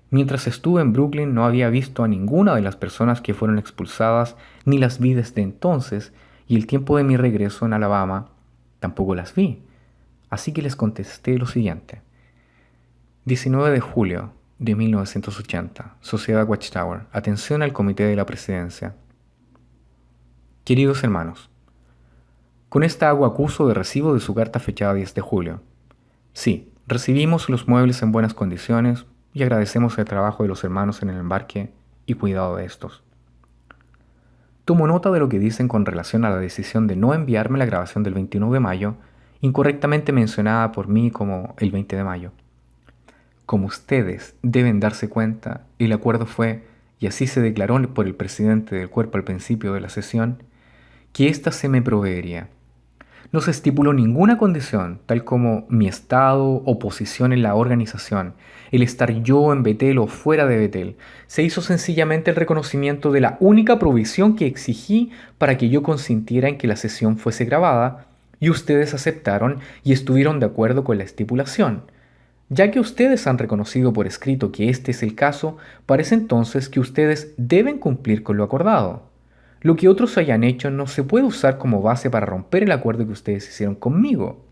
Mientras estuve en Brooklyn no había visto a ninguna de las personas que fueron expulsadas, ni las vi desde entonces, y el tiempo de mi regreso en Alabama tampoco las vi. Así que les contesté lo siguiente. 19 de julio de 1980, Sociedad Watchtower. Atención al Comité de la Presidencia. Queridos hermanos, con esta hago acuso de recibo de su carta fechada 10 de julio. Sí, recibimos los muebles en buenas condiciones y agradecemos el trabajo de los hermanos en el embarque y cuidado de estos. Tomo nota de lo que dicen con relación a la decisión de no enviarme la grabación del 21 de mayo, incorrectamente mencionada por mí como el 20 de mayo. Como ustedes deben darse cuenta, el acuerdo fue, y así se declaró por el presidente del cuerpo al principio de la sesión, que ésta se me proveería. No se estipuló ninguna condición, tal como mi estado o posición en la organización, el estar yo en Bethel o fuera de Bethel. Se hizo sencillamente el reconocimiento de la única provisión que exigí para que yo consintiera en que la sesión fuese grabada, y ustedes aceptaron y estuvieron de acuerdo con la estipulación. Ya que ustedes han reconocido por escrito que este es el caso, parece entonces que ustedes deben cumplir con lo acordado. Lo que otros hayan hecho no se puede usar como base para romper el acuerdo que ustedes hicieron conmigo.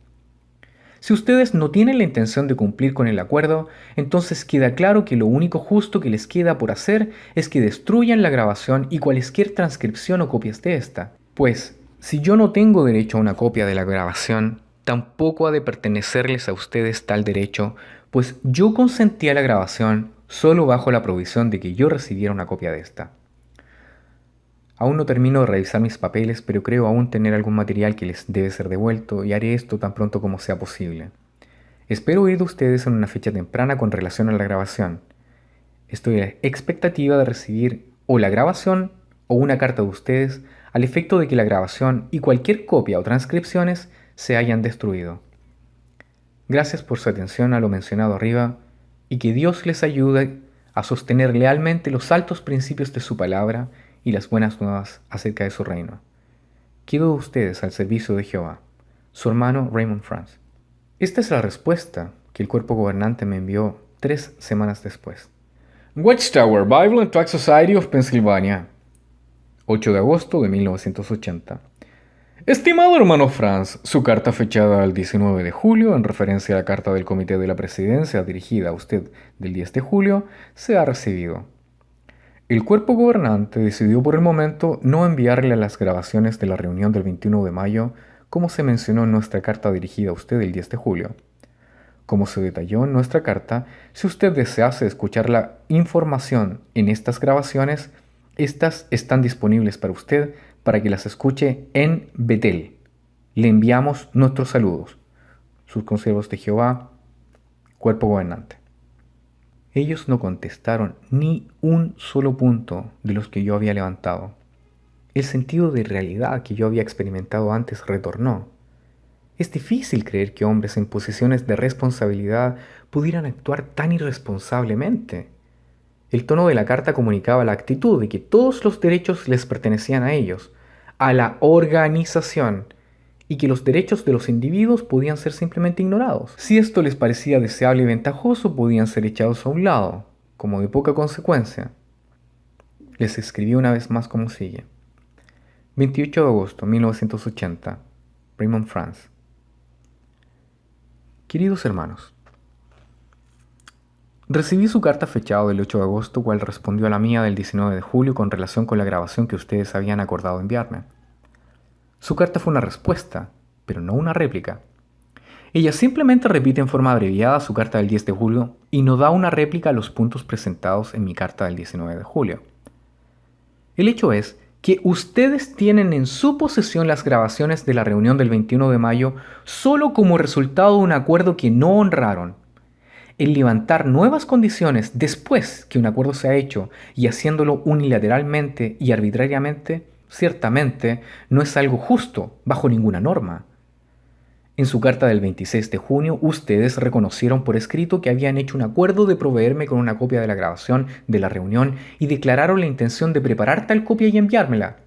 Si ustedes no tienen la intención de cumplir con el acuerdo, entonces queda claro que lo único justo que les queda por hacer es que destruyan la grabación y cualquier transcripción o copias de esta. Pues, si yo no tengo derecho a una copia de la grabación, tampoco ha de pertenecerles a ustedes tal derecho, pues yo consentí a la grabación solo bajo la provisión de que yo recibiera una copia de esta. Aún no termino de revisar mis papeles, pero creo aún tener algún material que les debe ser devuelto y haré esto tan pronto como sea posible. Espero oír de ustedes en una fecha temprana con relación a la grabación. Estoy a la expectativa de recibir o la grabación o una carta de ustedes al efecto de que la grabación y cualquier copia o transcripciones se hayan destruido. Gracias por su atención a lo mencionado arriba y que Dios les ayude a sostener lealmente los altos principios de su palabra y las buenas nuevas acerca de su reino. Quedo de ustedes al servicio de Jehová. Su hermano Raymond Franz. Esta es la respuesta que el cuerpo gobernante me envió 3 semanas después. Watchtower Bible and Tract Society of Pennsylvania, 8 de agosto de 1980. Estimado hermano Franz, su carta fechada el 19 de julio, en referencia a la carta del Comité de la Presidencia dirigida a usted del 10 de julio, se ha recibido. El cuerpo gobernante decidió por el momento no enviarle las grabaciones de la reunión del 21 de mayo, como se mencionó en nuestra carta dirigida a usted el 10 de julio. Como se detalló en nuestra carta, si usted desease escuchar la información en estas grabaciones, estas están disponibles para usted para que las escuche en Betel. Le enviamos nuestros saludos. Sus consiervos de Jehová, cuerpo gobernante. Ellos no contestaron ni un solo punto de los que yo había levantado. El sentido de realidad que yo había experimentado antes retornó. Es difícil creer que hombres en posiciones de responsabilidad pudieran actuar tan irresponsablemente. El tono de la carta comunicaba la actitud de que todos los derechos les pertenecían a ellos, a la organización, y que los derechos de los individuos podían ser simplemente ignorados. Si esto les parecía deseable y ventajoso, podían ser echados a un lado, como de poca consecuencia. Les escribí una vez más como sigue. 28 de agosto de 1980, Raymond Franz. Queridos hermanos, recibí su carta fechada del 8 de agosto, cual respondió a la mía del 19 de julio con relación con la grabación que ustedes habían acordado enviarme. Su carta fue una respuesta, pero no una réplica. Ella simplemente repite en forma abreviada su carta del 10 de julio y no da una réplica a los puntos presentados en mi carta del 19 de julio. El hecho es que ustedes tienen en su posesión las grabaciones de la reunión del 21 de mayo solo como resultado de un acuerdo que no honraron. El levantar nuevas condiciones después que un acuerdo se ha hecho y haciéndolo unilateralmente y arbitrariamente, ciertamente no es algo justo bajo ninguna norma. En su carta del 26 de junio, ustedes reconocieron por escrito que habían hecho un acuerdo de proveerme con una copia de la grabación de la reunión y declararon la intención de preparar tal copia y enviármela.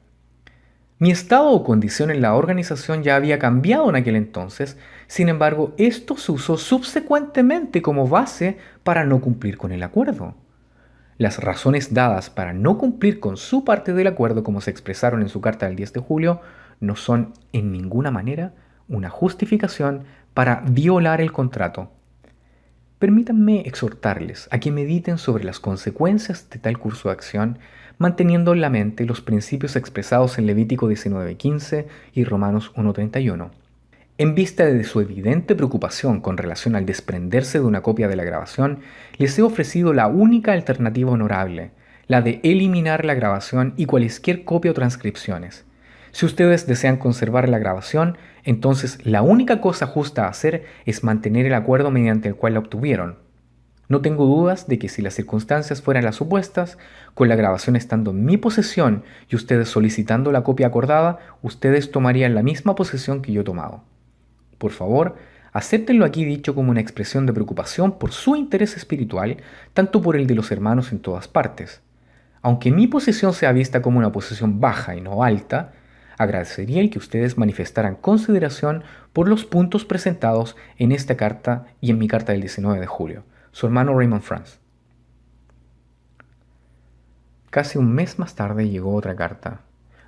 Mi estado o condición en la organización ya había cambiado en aquel entonces, sin embargo, esto se usó subsecuentemente como base para no cumplir con el acuerdo. Las razones dadas para no cumplir con su parte del acuerdo, como se expresaron en su carta del 10 de julio, no son en ninguna manera una justificación para violar el contrato. Permítanme exhortarles a que mediten sobre las consecuencias de tal curso de acción, manteniendo en la mente los principios expresados en Levítico 19:15 y Romanos 1:31. En vista de su evidente preocupación con relación al desprenderse de una copia de la grabación, les he ofrecido la única alternativa honorable, la de eliminar la grabación y cualesquier copia o transcripciones. Si ustedes desean conservar la grabación, entonces la única cosa justa a hacer es mantener el acuerdo mediante el cual la obtuvieron. No tengo dudas de que si las circunstancias fueran las supuestas, con la grabación estando en mi posesión y ustedes solicitando la copia acordada, ustedes tomarían la misma posesión que yo he tomado. Por favor, acéptenlo aquí dicho como una expresión de preocupación por su interés espiritual, tanto por el de los hermanos en todas partes. Aunque mi posición sea vista como una posición baja y no alta, Agradecería el que ustedes manifestaran consideración por los puntos presentados en esta carta y en mi carta del 19 de julio. Su hermano Raymond Franz. Casi un mes más tarde llegó otra carta.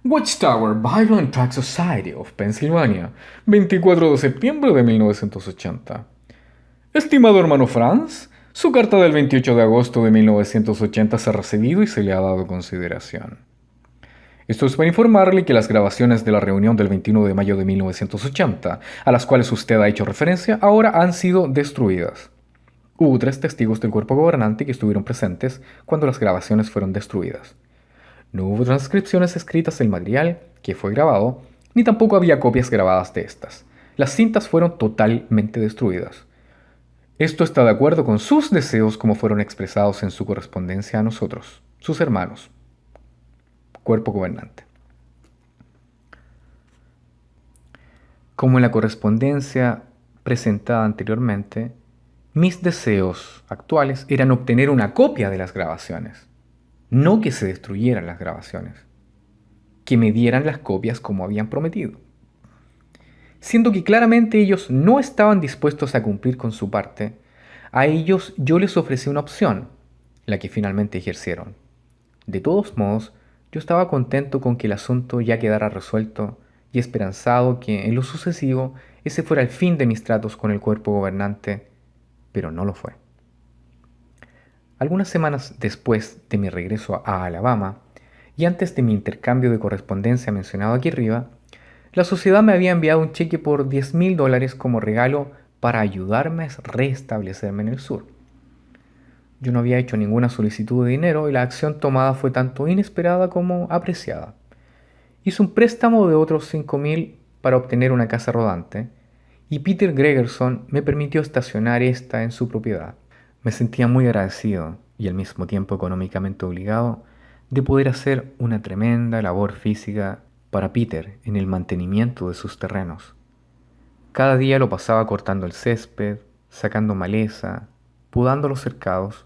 Watchtower Bible and Tract Society of Pennsylvania, 24 de septiembre de 1980. Estimado hermano Franz, su carta del 28 de agosto de 1980 se ha recibido y se le ha dado consideración. Esto es para informarle que las grabaciones de la reunión del 21 de mayo de 1980, a las cuales usted ha hecho referencia, ahora han sido destruidas. Hubo 3 testigos del cuerpo gobernante que estuvieron presentes cuando las grabaciones fueron destruidas. No hubo transcripciones escritas del material que fue grabado, ni tampoco había copias grabadas de estas. Las cintas fueron totalmente destruidas. Esto está de acuerdo con sus deseos como fueron expresados en su correspondencia a nosotros, sus hermanos. Cuerpo gobernante. Como en la correspondencia presentada anteriormente, mis deseos actuales eran obtener una copia de las grabaciones, no que se destruyeran las grabaciones, que me dieran las copias como habían prometido. Siendo que claramente ellos no estaban dispuestos a cumplir con su parte, a ellos yo les ofrecí una opción, la que finalmente ejercieron. De todos modos, yo estaba contento con que el asunto ya quedara resuelto y esperanzado que en lo sucesivo ese fuera el fin de mis tratos con el cuerpo gobernante, pero no lo fue. Algunas semanas después de mi regreso a Alabama y antes de mi intercambio de correspondencia mencionado aquí arriba, la sociedad me había enviado un cheque por $10,000 como regalo para ayudarme a restablecerme en el sur. Yo no había hecho ninguna solicitud de dinero y la acción tomada fue tanto inesperada como apreciada. Hice un préstamo de otros $5,000 para obtener una casa rodante y Peter Gregerson me permitió estacionar esta en su propiedad. Me sentía muy agradecido y al mismo tiempo económicamente obligado de poder hacer una tremenda labor física para Peter en el mantenimiento de sus terrenos. Cada día lo pasaba cortando el césped, sacando maleza, podando los cercados,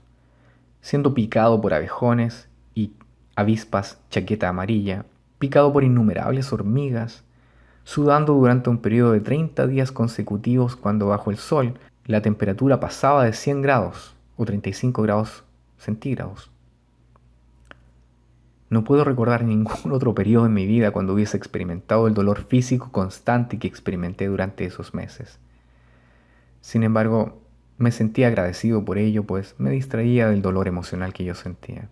siendo picado por abejones y avispas chaqueta amarilla, picado por innumerables hormigas, sudando durante un periodo de 30 días consecutivos cuando bajo el sol la temperatura pasaba de 100 grados o 35 grados centígrados. No puedo recordar ningún otro periodo en mi vida cuando hubiese experimentado el dolor físico constante que experimenté durante esos meses. Sin embargo, me sentía agradecido por ello, pues me distraía del dolor emocional que yo sentía.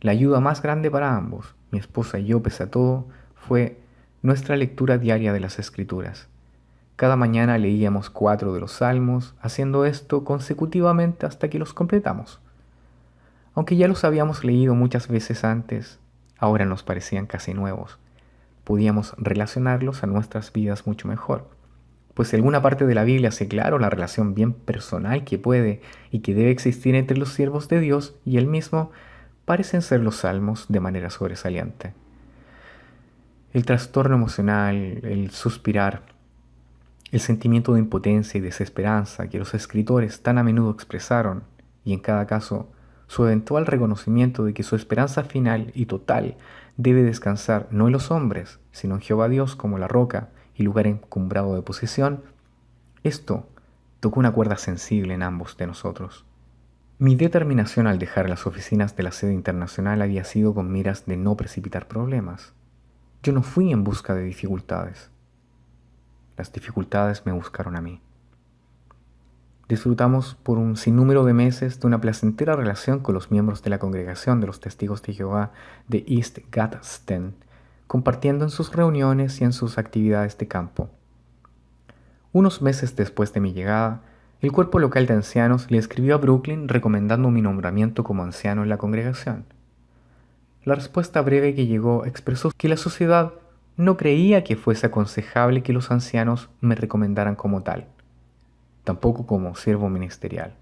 La ayuda más grande para ambos, mi esposa y yo pese a todo, fue nuestra lectura diaria de las Escrituras. Cada mañana leíamos 4 de los salmos, haciendo esto consecutivamente hasta que los completamos. Aunque ya los habíamos leído muchas veces antes, ahora nos parecían casi nuevos. Podíamos relacionarlos a nuestras vidas mucho mejor, pues en alguna parte de la Biblia hace claro la relación bien personal que puede y que debe existir entre los siervos de Dios y Él mismo, parecen ser los salmos de manera sobresaliente. El trastorno emocional, el suspirar, el sentimiento de impotencia y desesperanza que los escritores tan a menudo expresaron, y en cada caso su eventual reconocimiento de que su esperanza final y total debe descansar no en los hombres, sino en Jehová Dios como la roca y lugar encumbrado de posesión, esto tocó una cuerda sensible en ambos de nosotros. Mi determinación al dejar las oficinas de la sede internacional había sido con miras de no precipitar problemas. Yo no fui en busca de dificultades. Las dificultades me buscaron a mí. Disfrutamos por un sinnúmero de meses de una placentera relación con los miembros de la congregación de los Testigos de Jehová de East Gadsden, compartiendo en sus reuniones y en sus actividades de campo. Unos meses después de mi llegada, el cuerpo local de ancianos le escribió a Brooklyn recomendando mi nombramiento como anciano en la congregación. La respuesta breve que llegó expresó que la sociedad no creía que fuese aconsejable que los ancianos me recomendaran como tal, tampoco como siervo ministerial.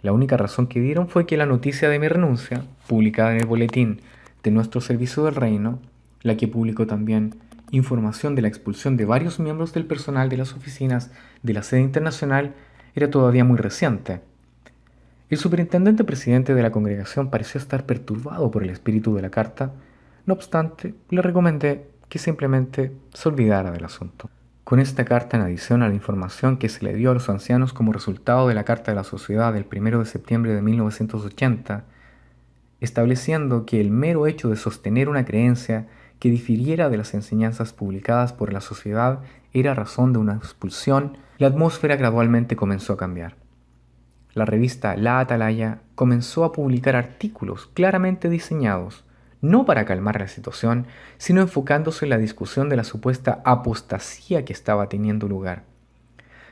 La única razón que dieron fue que la noticia de mi renuncia, publicada en el boletín de nuestro servicio del reino, la que publicó también información de la expulsión de varios miembros del personal de las oficinas de la sede internacional, era todavía muy reciente. El superintendente presidente de la congregación pareció estar perturbado por el espíritu de la carta, No obstante, le recomendé que simplemente se olvidara del asunto. Con esta carta, en adición a la información que se le dio a los ancianos como resultado de la Carta de la Sociedad del 1 de septiembre de 1980, estableciendo que el mero hecho de sostener una creencia que difiriera de las enseñanzas publicadas por la sociedad era razón de una expulsión, la atmósfera gradualmente comenzó a cambiar. La revista La Atalaya comenzó a publicar artículos claramente diseñados, no para calmar la situación, sino enfocándose en la discusión de la supuesta apostasía que estaba teniendo lugar.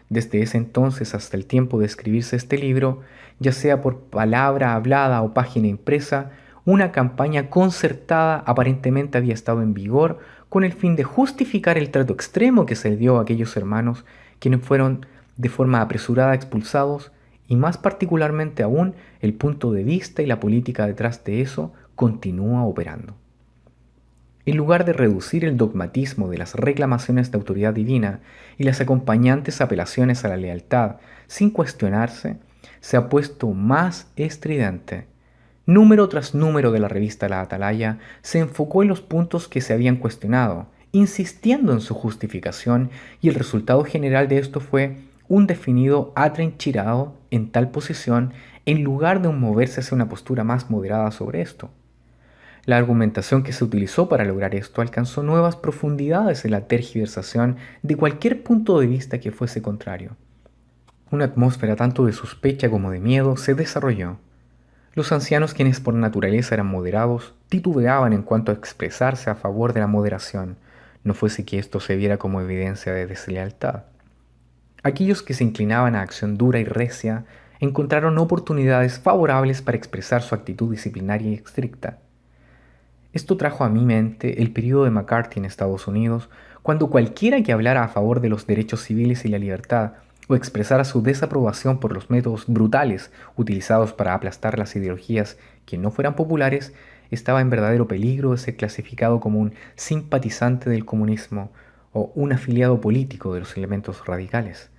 Desde ese entonces hasta el tiempo de escribirse este libro, ya sea por palabra hablada o página impresa, una campaña concertada aparentemente había estado en vigor con el fin de justificar el trato extremo que se le dio a aquellos hermanos quienes fueron de forma apresurada expulsados, y más particularmente aún el punto de vista y la política detrás de eso continúa operando. En lugar de reducir el dogmatismo de las reclamaciones de autoridad divina y las acompañantes apelaciones a la lealtad sin cuestionarse, se ha puesto más estridente. Número tras número de la revista La Atalaya se enfocó en los puntos que se habían cuestionado, insistiendo en su justificación, y el resultado general de esto fue un definido atrincherado en tal posición en lugar de un moverse hacia una postura más moderada sobre esto. La argumentación que se utilizó para lograr esto alcanzó nuevas profundidades en la tergiversación de cualquier punto de vista que fuese contrario. Una atmósfera tanto de sospecha como de miedo se desarrolló. Los ancianos, quienes por naturaleza eran moderados, titubeaban en cuanto a expresarse a favor de la moderación, no fuese que esto se viera como evidencia de deslealtad. Aquellos que se inclinaban a acción dura y recia encontraron oportunidades favorables para expresar su actitud disciplinaria y estricta. Esto trajo a mi mente el periodo de McCarthy en Estados Unidos, cuando cualquiera que hablara a favor de los derechos civiles y la libertad, o expresara su desaprobación por los métodos brutales utilizados para aplastar las ideologías que no fueran populares, estaba en verdadero peligro de ser clasificado como un simpatizante del comunismo o un afiliado político de los elementos radicales.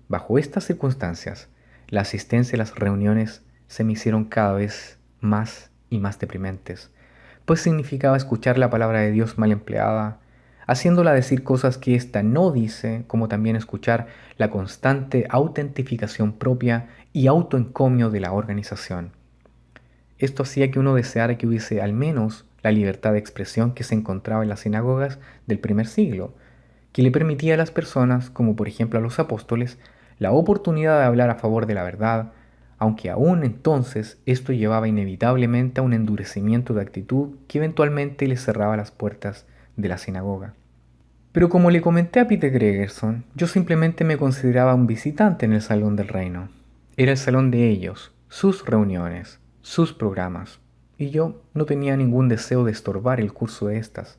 Bajo estas circunstancias, la asistencia a las reuniones se me hicieron cada vez más y más deprimentes, pues significaba escuchar la palabra de Dios mal empleada, haciéndola decir cosas que ésta no dice, como también escuchar la constante autentificación propia y autoencomio de la organización. Esto hacía que uno deseara que hubiese al menos la libertad de expresión que se encontraba en las sinagogas del primer siglo, que le permitía a las personas, como por ejemplo a los apóstoles, la oportunidad de hablar a favor de la verdad, aunque aún entonces esto llevaba inevitablemente a un endurecimiento de actitud que eventualmente les cerraba las puertas de la sinagoga. Pero como le comenté a Peter Gregerson, yo simplemente me consideraba un visitante en el Salón del Reino. Era el salón de ellos, sus reuniones, sus programas, y yo no tenía ningún deseo de estorbar el curso de estas.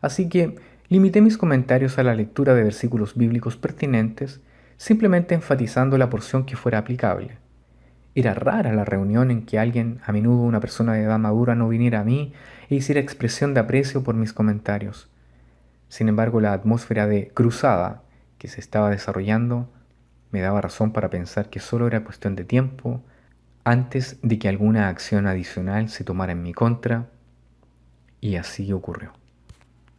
Así que limité mis comentarios a la lectura de versículos bíblicos pertinentes, simplemente enfatizando la porción que fuera aplicable. Era rara la reunión en que alguien, a menudo una persona de edad madura, no viniera a mí e hiciera expresión de aprecio por mis comentarios. Sin embargo, la atmósfera de cruzada que se estaba desarrollando me daba razón para pensar que solo era cuestión de tiempo antes de que alguna acción adicional se tomara en mi contra, y así ocurrió.